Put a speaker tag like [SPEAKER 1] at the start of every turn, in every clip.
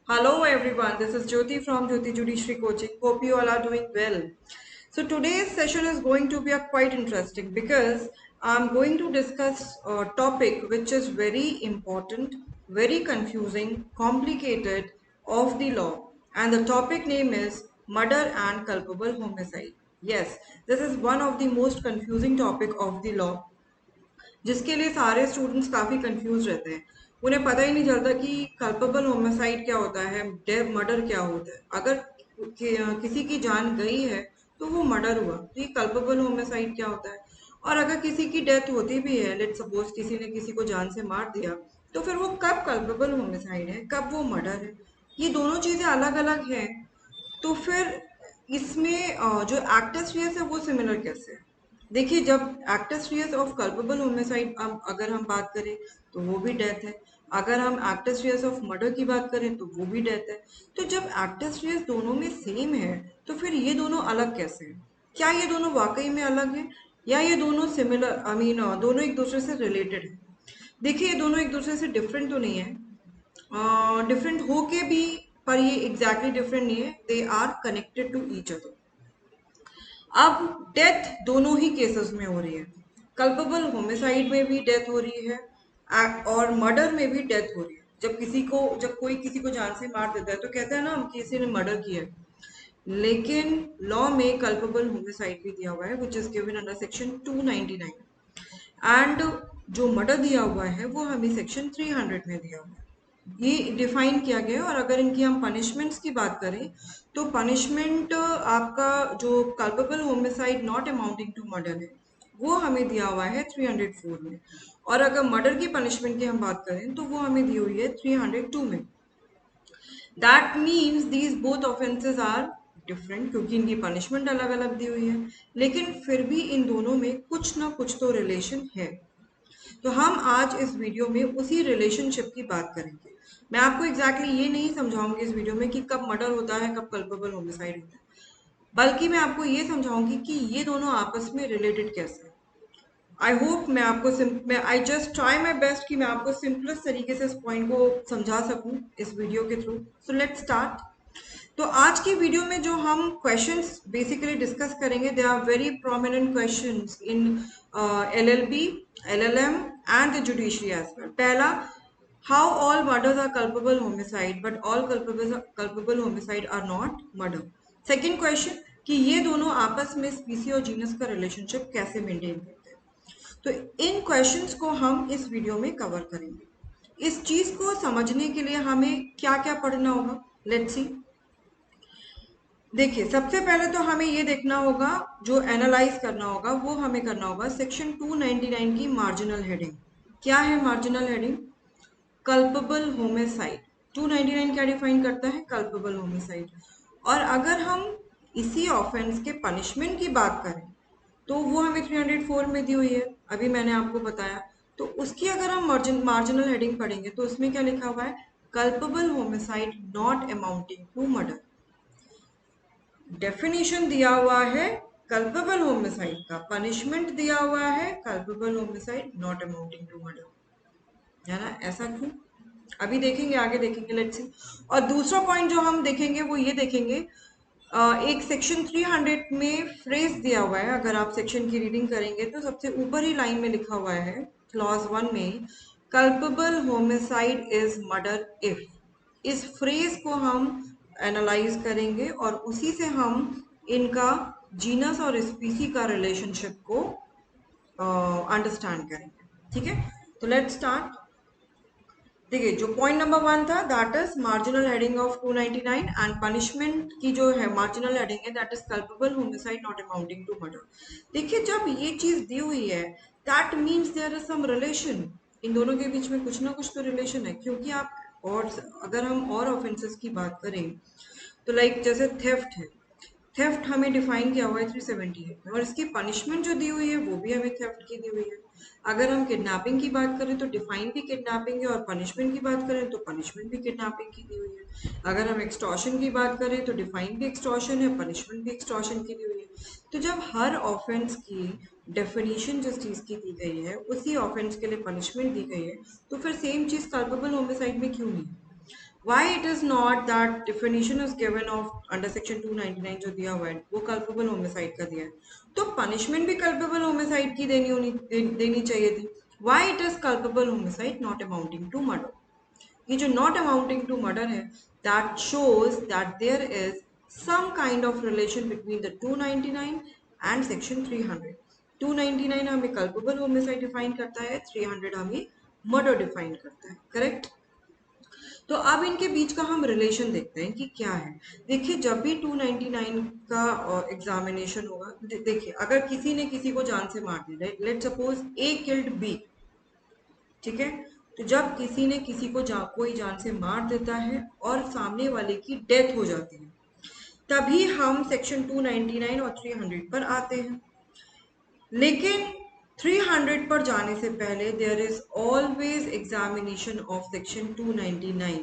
[SPEAKER 1] Hello everyone, this is Jyoti from Jyoti Judiciary Coaching. Hope you all are doing well. So today's session is going to be quite interesting because I'm going to discuss a topic which is very important, very confusing, complicated of the law, and the topic name is murder and culpable homicide. Yes, this is one of the most confusing topic of the law जिसके लिए सारे students काफ़ी confuse रहते हैं। उन्हें पता ही नहीं चलता कि कल्पेबल होमिसाइड क्या होता है, डेव मर्डर क्या होता है। अगर किसी की जान गई है तो वो मर्डर हुआ, तो ये कल्पेबल होमिसाइड क्या होता है। और अगर किसी की डेथ होती भी है, लेट सपोज किसी ने किसी को जान से मार दिया, तो फिर वो कब कल्पेबल होमिसाइड है, कब वो मर्डर है। ये दोनों चीज़ें अलग अलग हैं। तो फिर इसमें जो एक्टर्स रियस है वो सिमिलर कैसे है। देखिए, जब actors Reis of culpable homicide अगर हम बात करें तो वो भी डेथ है। अगर हम एक्टर्स रियस ऑफ मर्डर की बात करें तो वो भी डेथ है। तो जब एक्टर्स रियस दोनों में सेम है तो फिर ये दोनों अलग कैसे हैं। क्या ये दोनों वाकई में अलग है या ये दोनों सिमिलर दोनों एक दूसरे से रिलेटेड है। देखिए, ये दोनों एक दूसरे से डिफरेंट तो नहीं है, डिफरेंट होके भी, पर ये एग्जैक्टली डिफरेंट नहीं है, they are connected to each other. अब डेथ दोनों ही केसेस में हो रही है। कल्पेबल होमिसाइड में भी डेथ हो रही है और मर्डर में भी डेथ हो रही है। जब कोई किसी को जान से मार देता है तो कहते हैं ना हम किसी ने मर्डर किया है। लेकिन लॉ में कल्पेबल होमिसाइड भी दिया हुआ है विच is given under section 299 and जो मर्डर दिया हुआ है वो हमें सेक्शन 300 में दिया हुआ है। ये डिफाइन किया गया है। और अगर इनकी हम पनिशमेंट्स की बात करें तो पनिशमेंट आपका जो culpable homicide not amounting to murder है वो हमें दिया हुआ है 304 में। और अगर मर्डर की पनिशमेंट की हम बात करें तो वो हमें दी हुई है 302 में। That means these both offences are different क्योंकि इनकी पनिशमेंट अलग अलग दी हुई है, लेकिन फिर भी इन दोनों में कुछ ना कुछ तो रिलेशन है। तो हम आज इस वीडियो में उसी रिलेशनशिप की बात करेंगे। मैं आपको एग्जैक्टली ये नहीं समझाऊंगी इस वीडियो में कि कब मर्डर होता है, कब कल्पेबल होमिसाइड होता है, बल्कि मैं आपको ये समझाऊंगी कि ये दोनों आपस में रिलेटेड कैसे हैं। आई होप मैं I just try my best कि मैं आपको सिंपलेस्ट तरीके से इस पॉइंट को समझा सकूं इस वीडियो के थ्रू। So let's start. तो आज की वीडियो में जो हम क्वेश्चंस बेसिकली डिस्कस करेंगे, they are very prominent questions in LLB, LLM and the judiciary as well. पहला, how all murders are culpable homicide but all culpable homicide are not murder. Second question, कि ये दोनों आपस में स्पीसी और genus का relationship कैसे मेंटेन करते हैं। तो इन क्वेश्चंस को हम इस वीडियो में कवर करेंगे। इस चीज को समझने के लिए हमें क्या क्या पढ़ना होगा, लेट्स सी। देखिए, सबसे पहले तो हमें ये देखना होगा, जो एनालाइज करना होगा वो हमें करना होगा सेक्शन 299 की मार्जिनल हेडिंग। क्या है मार्जिनल हेडिंग? Culpable homicide. 299 क्या डिफाइन करता है? Culpable homicide. और अगर हम इसी ऑफेंस के पनिशमेंट की बात करें तो वो हमें 304 में दी हुई है, अभी मैंने आपको बताया। तो उसकी अगर हम मार्जिनल हेडिंग पढ़ेंगे तो उसमें क्या लिखा हुआ है? Culpable homicide not amounting to murder. Definition दिया हुआ है कल्पेबल होमिसाइड का, पनिशमेंट दिया हुआ है culpable homicide not amounting to murder, है ना। ऐसा क्यों, अभी देखेंगे, आगे देखेंगे, लेट्स सी। और दूसरा पॉइंट जो हम देखेंगे वो ये देखेंगे, एक सेक्शन 300 में फ्रेज दिया हुआ है। अगर आप सेक्शन की रीडिंग करेंगे तो सबसे ऊपर ही लाइन में लिखा हुआ है क्लॉज 1 में, culpable homicide is murder if. इस फ्रेज को हम एनालाइज करेंगे और उसी से हम इनका जीनस और स्पीसी का रिलेशनशिप को अंडरस्टैंड करेंगे। ठीक है, तो लेट्स स्टार्ट। देखिए, जो पॉइंट नंबर 1 था that is marginal heading of 299 and punishment की जो है मार्जिनल हेडिंग है that is culpable homicide not amounting to murder. देखिए, जब ये चीज दी हुई है that means there is some relation. इन दोनों के बीच में कुछ ना कुछ तो रिलेशन है, क्योंकि आप, और अगर हम और ऑफेंसेस की बात करें तो लाइक जैसे थेफ्ट है, थेफ्ट हमें डिफाइन किया हुआ है 378 में, और इसकी पनिशमेंट जो दी हुई है वो भी हमें थेफ्ट की दी हुई है। अगर हम किडनैपिंग की बात करें तो डिफाइन भी किडनैपिंग है, और पनिशमेंट की बात करें तो पनिशमेंट भी किडनैपिंग की दी हुई है। अगर हम एक्सटॉर्शन की बात करें तो डिफाइन भी एक्सटॉर्शन है, पनिशमेंट भी एक्सटॉर्शन की दी हुई है। तो जब हर ऑफेंस की डेफिनेशन जिस चीज़ की दी गई है उसी ऑफेंस के लिए पनिशमेंट दी गई है, तो फिर सेम चीज़ कल्पेबल होमिसाइड में क्यों नहीं है? Why it is not that definition is given of under section 299 जो दिया हुआ है वो कल्पेबल होमिसाइड का दिया है, तो पनिशमेंट भी कल्पेबल होमिसाइड की देनी चाहिए थी. Why it is culpable homicide not amounting to murder? ये जो not amounting to murder है, that shows that there is some kind of relation between the 299 and section 300. 299 हमें culpable homicide डिफाइन करता है, 300 हमें मर्डर डिफाइन करता है. Correct. तो अब इनके बीच का हम रिलेशन देखते हैं कि क्या है. देखिए, जब भी 299 का एग्जामिनेशन होगा, देखिए अगर किसी ने किसी को जान से मार दिया, लेट सपोज ए किल्ड बी, ठीक है, तो जब किसी ने किसी को कोई जान से मार देता है और सामने वाले की डेथ हो जाती है, तभी हम सेक्शन 299 और 300 पर आते हैं. लेकिन 300 पर जाने से पहले there is always examination of section 299.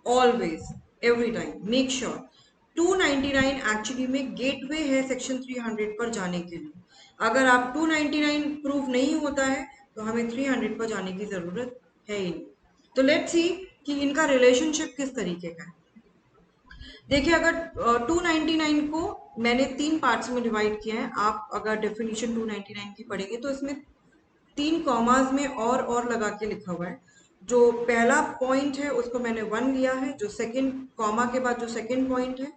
[SPEAKER 1] Always, every time, make sure. 299 actually में गेटवे है सेक्शन 300 पर जाने के लिए. अगर आप 299 प्रूफ नहीं होता है तो हमें 300 पर जाने की जरूरत है ही नहीं. तो लेट्स सी कि इनका रिलेशनशिप किस तरीके का है. देखिए, अगर 299 को मैंने 3 पार्ट्स में डिवाइड किया है. आप अगर डेफिनेशन 299 की पढ़ेंगे तो इसमें 3 कॉमास में और लगा के लिखा हुआ है. जो पहला पॉइंट है उसको मैंने 1 लिया है, जो सेकंड कॉमा के बाद जो सेकंड पॉइंट है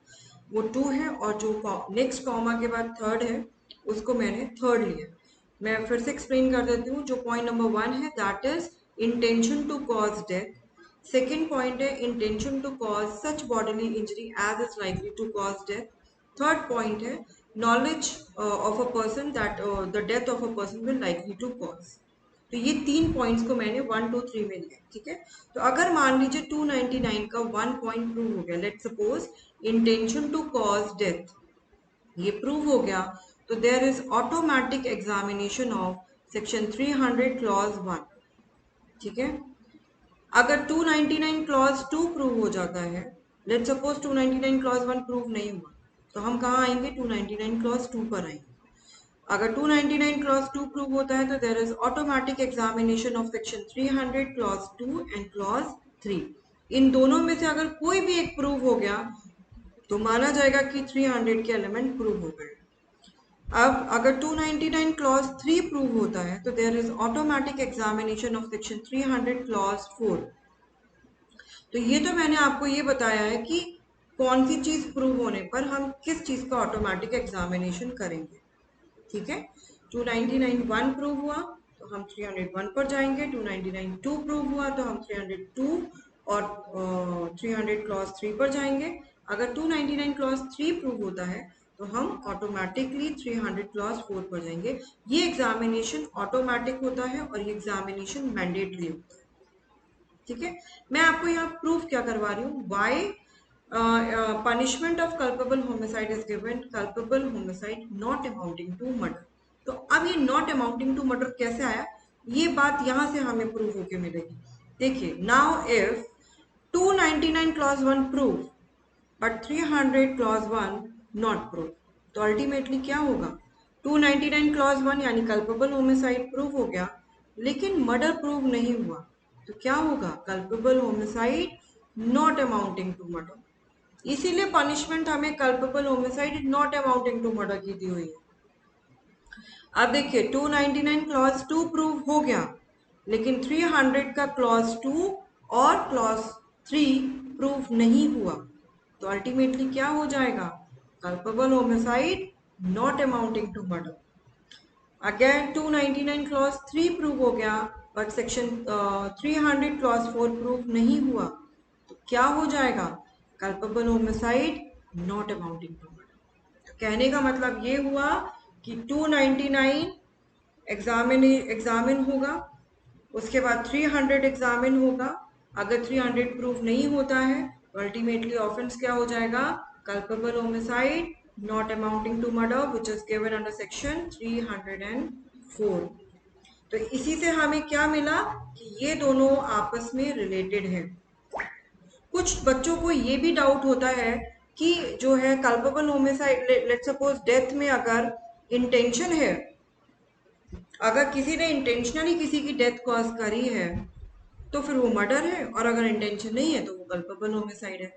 [SPEAKER 1] वो 2 है, और जो नेक्स्ट कॉमा के बाद थर्ड है उसको मैंने थर्ड लिया. मैं फिर से एक्सप्लेन कर देती हूँ. जो पॉइंट नंबर 1 है that is intention to cause death. Second point है intention to cause such bodily injury as is likely to cause death. Third point है knowledge of a person that the death of a person will likely to cause. तो ये 3 points को मैंने 1, 2, 3 में लिया. ठीक है. तो अगर मान लीजिए 299 का 1 पॉइंट प्रूव हो गया, let suppose intention to cause death, ये प्रूव हो गया, तो there is automatic examination of section 300 clause 1. ठीक है. अगर 299 क्लॉज 2 प्रूव हो जाता है, लेट सपोज 299 क्लॉज 1 प्रूव नहीं हुआ, तो हम कहाँ आएंगे? 299 क्लॉज 2 पर आएंगे. अगर 299 क्लॉज 2 प्रूव होता है तो there is automatic examination of section 300 clause 2 and clause 3. इन दोनों में से अगर कोई भी एक प्रूव हो गया तो माना जाएगा कि 300 के एलिमेंट प्रूव हो गए. अब अगर 299 क्लॉज 3 प्रूव होता है तो there is automatic examination of section 300 clause 4. तो ये तो मैंने आपको ये बताया है कि कौन सी चीज प्रूव होने पर हम किस चीज का ऑटोमेटिक एग्जामिनेशन करेंगे. ठीक है. 299 1 प्रूव हुआ तो हम 301 पर जाएंगे. 299 2 प्रूव हुआ तो हम 302 और 300 क्लॉज 3 पर जाएंगे. अगर 299 क्लॉज 3 प्रूव होता है तो हम ऑटोमेटिकली 300 क्लॉज 4 पर जाएंगे. ये एग्जामिनेशन ऑटोमेटिक होता है और ये एग्जामिनेशन मैंडेटरी होता है. ठीक है. मैं आपको यहाँ प्रूफ क्या करवा रही हूँ. Why punishment of culpable homicide is given culpable homicide not amounting to murder. तो अब ये not amounting to murder कैसे आया, ये बात यहाँ से हमें प्रूफ होके मिलेगी. देखिए, now if 299 clause 1 proof but 300 clause 1 not proof, तो अल्टीमेटली क्या होगा? 299 clause 1 यानी culpable homicide प्रूफ हो गया, लेकिन मर्डर प्रूव नहीं हुआ, तो क्या होगा? culpable homicide not amounting to murder. इसीलिए पनिशमेंट हमें culpable homicide not amounting to murder की दी हुई है. अब देखिए, 299 क्लॉज 2 प्रूव हो गया, लेकिन 300 का क्लॉज 2 और क्लॉज 3 प्रूव नहीं हुआ, तो अल्टीमेटली क्या हो जाएगा? Culpable homicide not amounting to murder. Again 299 clause 3 prove हो गया, बट सेक्शन 300 क्लॉज 4 प्रूव नहीं हुआ, तो क्या हो जाएगा? Culpable homicide not amounting to murder. तो कहने का मतलब ये हुआ कि 299 एग्जामिन होगा, उसके बाद 300 एग्जामिन होगा. अगर 300 प्रूफ नहीं होता है तो अल्टीमेटली ऑफेंस क्या हो जाएगा? Culpable homicide not amounting to murder which is given under section 304. तो इसी से हमें क्या मिला कि ये दोनों आपस में रिलेटेड हैं. कुछ बच्चों को ये भी डाउट होता है कि जो है culpable homicide, let suppose death में अगर इंटेंशन है, अगर किसी ने इंटेंशनली किसी की डेथ कॉज करी है तो फिर वो मर्डर है, और अगर इंटेंशन नहीं है तो वो कल्पेबल होमिसाइड है।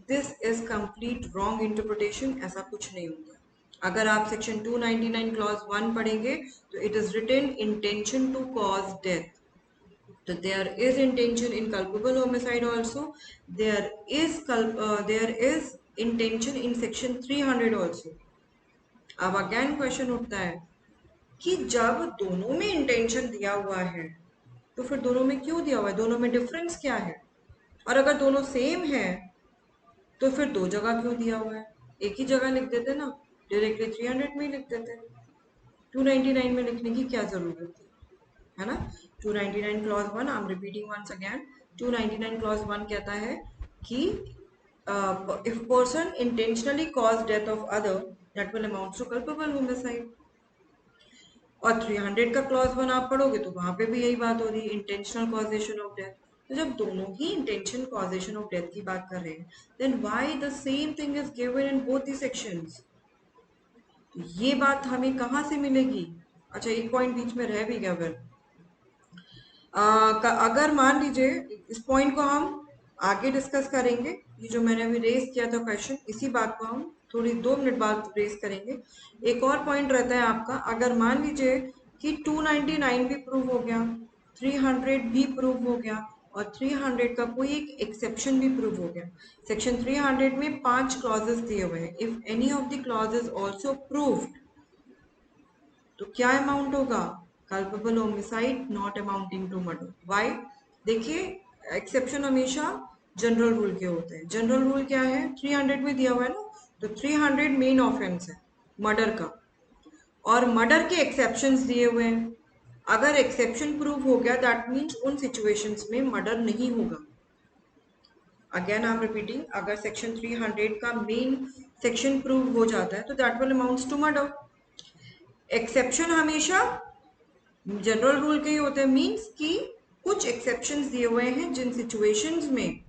[SPEAKER 1] This is complete wrong interpretation, ऐसा कुछ नहीं होता। अगर आप सेक्शन 299 क्लॉज 1 पढ़ेंगे तो it is written intention to cause death, so there is intention in culpable homicide also. There is intention in section 300 also. अब अगेन क्वेश्चन उठता है कि जब दोनों में इंटेंशन दिया हुआ है तो फिर दोनों में क्यों दिया हुआ है, दोनों में डिफरेंस क्या है? और अगर दोनों सेम है तो फिर दो जगह क्यों दिया हुआ है? एक ही जगह लिख देते ना, डायरेक्टली 300 में ही लिख देते, 299 में लिखने की क्या जरूरत थी, है ना? 299 clause 1, I am repeating once again, 299 clause 1 कहता है कि if person intentionally cause death of other that will amount to culpable homicide. और 300 का क्लॉज 1 आप पढ़ोगे तो वहां पे भी यही बात हो रही है, इंटेंशनल कॉजेशन ऑफ डेथ। तो जब दोनों ही इंटेंशन कॉजेशन ऑफ डेथ की बात कर रहे हैं, then why the same thing is given in both the sections? ये बात हमें कहाँ से मिलेगी? अच्छा, एक पॉइंट बीच में रह भी गया। फिर अगर मान लीजिए, इस पॉइंट को हम आगे डिस्कस करेंगे, ये जो मैंने अभी रेस किया था क्वेश्चन, इसी बात को हम थोड़ी 2 मिनट बाद रेस करेंगे। एक और पॉइंट रहता है आपका, अगर मान लीजिए कि 299 भी प्रूव हो गया, 300 भी प्रूव हो गया, और 300 का कोई एक एक्सेप्शन भी प्रूव हो गया। सेक्शन 300 में 5 क्लॉजेस दिए हुए हैं। If any of the clauses also proved, तो क्या अमाउंट होगा? Culpable homicide not amounting to murder. Why? देखिए, एक्सेप्शन हमेशा जनरल रूल के होते हैं। जनरल रूल क्या है? 300 में दिया हुआ है ना, तो 300 मेन ऑफेंस है मर्डर का, और मर्डर के एक्सेप्शंस दिए हुए हैं। अगर एक्सेप्शन प्रूव हो गया, दैट मीन्स उन सिचुएशंस में मर्डर नहीं होगा। अगेन आई एम रिपीटिंग, अगर सेक्शन 300 का मेन सेक्शन प्रूव हो जाता है तो that will amounts to murder. Exception हमेशा जनरल रूल के ही होते हैं, मीन्स कि कुछ एक्सेप्शंस दिए हुए हैं जिन सिचुएशंस में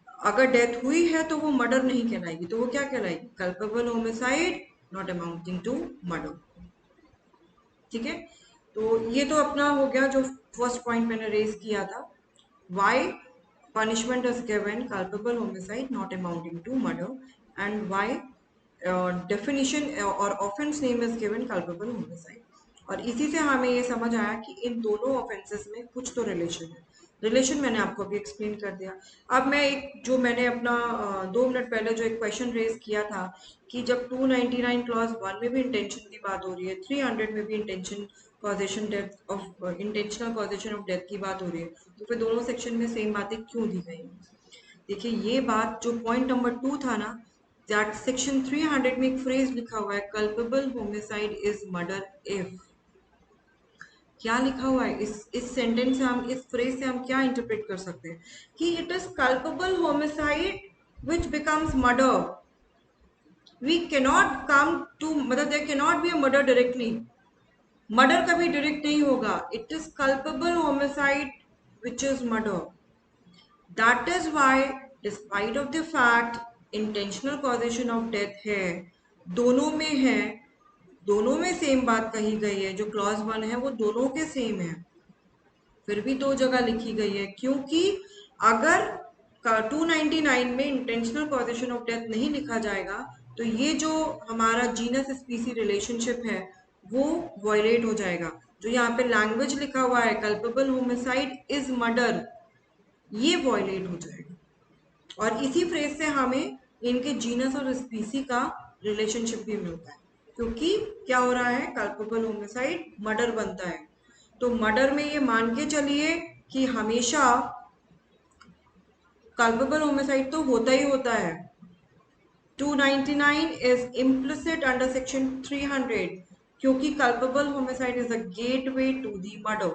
[SPEAKER 1] अगर डेथ हुई है तो वो मर्डर नहीं कहलाएगी, तो वो क्या कहलाएगी? Culpable homicide not amounting to murder. ठीक है, तो ये तो अपना हो गया जो फर्स्ट पॉइंट मैंने रेज किया था, why punishment is given culpable homicide not amounting to murder, and why definition or offense name is given culpable homicide। और इसी से हमें ये समझ आया कि इन दोनों ऑफेंसेस में कुछ तो रिलेशन है। रिलेशन मैंने आपको अभी एक्सप्लेन कर दिया। अब मैं एक जो मैंने अपना 2 मिनट पहले जो एक क्वेश्चन रेज किया था कि जब 299 क्लॉज 1 में भी इंटेंशन की बात हो रही है, 300 में भी intention causation death of intentional causation of death की बात हो रही है, तो फिर दोनों सेक्शन में सेम बातें क्यों दी गई? देखिए, ये बात जो पॉइंट नंबर 2 था ना, दैट सेक्शन 300 में एक फ्रेज लिखा हुआ है, culpable homicide is murder if. क्या लिखा हुआ है इस सेंटेंस से, हम इस फ्रेज से हम क्या इंटरप्रेट कर सकते हैं कि it is culpable homicide which becomes murder. We cannot come to, मतलब there can not be a murder directly. Murder कभी डायरेक्ट नहीं होगा। It is culpable homicide which is murder. That is why despite of the fact intentional causation of death है, दोनों में है, दोनों में सेम बात कही गई है, जो क्लॉज 1 है वो दोनों के सेम है, फिर भी दो जगह लिखी गई है। क्योंकि अगर 299 में इंटेंशनल कॉजेशन ऑफ डेथ नहीं लिखा जाएगा तो ये जो हमारा जीनस स्पीसी रिलेशनशिप है वो वायलेट हो जाएगा। जो यहाँ पे लैंग्वेज लिखा हुआ है कल्पेबल होमिसाइड इज मर्डर, ये वायलेट हो जाएगा। और इसी फ्रेज से हमें इनके जीनस और स्पीसी का रिलेशनशिप भी मिलता है, क्योंकि क्या हो रहा है, कल्पेबल होमिसाइड मर्डर बनता है। तो मर्डर में ये मान के चलिए कि हमेशा कल्पेबल होमिसाइड तो होता ही होता है। 299 इज इम्प्लिसिट अंडर सेक्शन 300 क्योंकि culpable homicide is a gateway to the murder.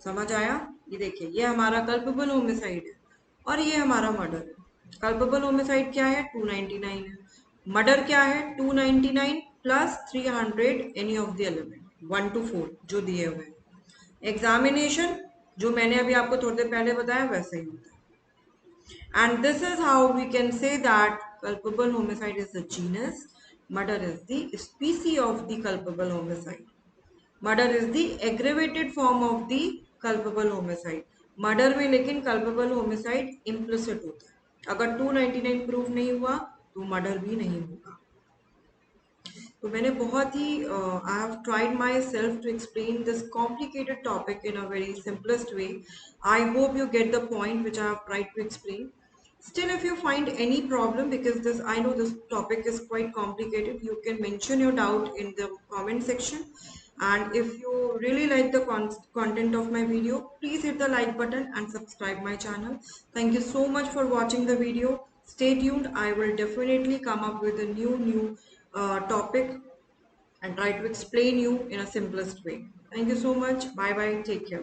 [SPEAKER 1] समझ आया? ये देखिए, ये हमारा कल्पेबल होमिसाइड है और ये हमारा मर्डर है। कल्पेबल होमिसाइड क्या है? 299 है। मर्डर क्या है? 299 plus 300 any of the element 1 to 4 जो दिए हुए हैं। एग्जामिनेशन जो मैंने अभी आपको थोड़ी देर पहले बताया वैसा ही होता है। And this is how we can say that culpable homicide is the genus, murder is the species of the culpable homicide. Murder is the aggravated form of the culpable homicide. Murder में लेकिन culpable homicide implicit होता है, अगर 299 prove नहीं हुआ तो murder भी नहीं होगा। तो मैंने बहुत ही I have tried myself to explain this complicated topic in a very simplest way. I hope you get the point which I have tried to explain. Still, if you find any problem, because this I know this topic is quite complicated, you can mention your doubt in the comment section. And if you really like the content of my video, please hit the like button and subscribe my channel. Thank you so much for watching the video. Stay tuned. I will definitely come up with a new topic and try to explain you in a simplest way. Thank you so much. Bye bye. Take care.